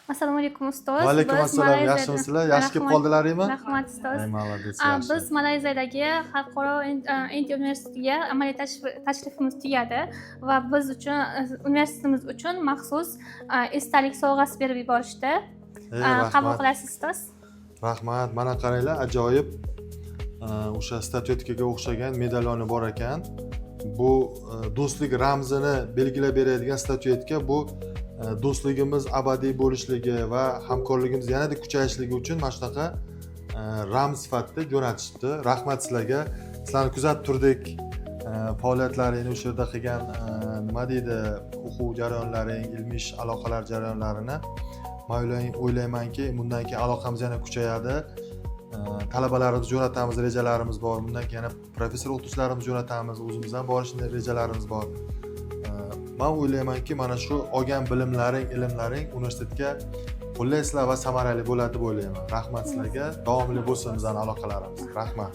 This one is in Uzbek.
Assalomu alaykum ustoz. Va alaykum Biz assalom. Yaxshimisizlar? Yaxshi kelib qoldilaringmi? Rahmat ustoz. Молодец, yaxshi. Biz Malayziyadagi xalqaro Inti universitetiga amaliy tashrifimiz tugadi va biz uchun universitetimiz uchun maxsus esdalik sovg'asi berib yuborishdi. Qabul Rahmat. qilasiz ustoz. Rahmat. Mana qaranglar, ajoyib o'sha statuetkaga o'xshagan medaloni bor ekan. Bu do'stlik ramzini belgilab beradigan statuetka. Bu do'stligimiz abadiy bo'lishligi va hamkorligimiz yanada kuchayishligi uchun mana shunaqa ramz sifatida jo'natishdi. Rahmat sizlarga. Sizlarni kuzatib turdik. Faoliyatlaringni o'sha yerda qilgan nima deydi, o'quv jarayonlaring, ilmiy ish aloqalar jarayonlarini men o'ylaymanki, bundan keyin aloqamiz yana kuchayadi. Talabalarimizni jo'natamiz, rejalarimiz bor. Bundan keyin yana professor o'qituvchilarimizni jo'natamiz, o'zimiz ham borishni rejalarimiz bor. Men o'ylaymanki, mana shu olgan bilimlaring, ilmlaring universitetga qo'llaysizlar va samarali bo'ladi deb o'ylayman. Rahmat sizlarga. Davomli bo'lsin bizning aloqalarimiz. Rahmat.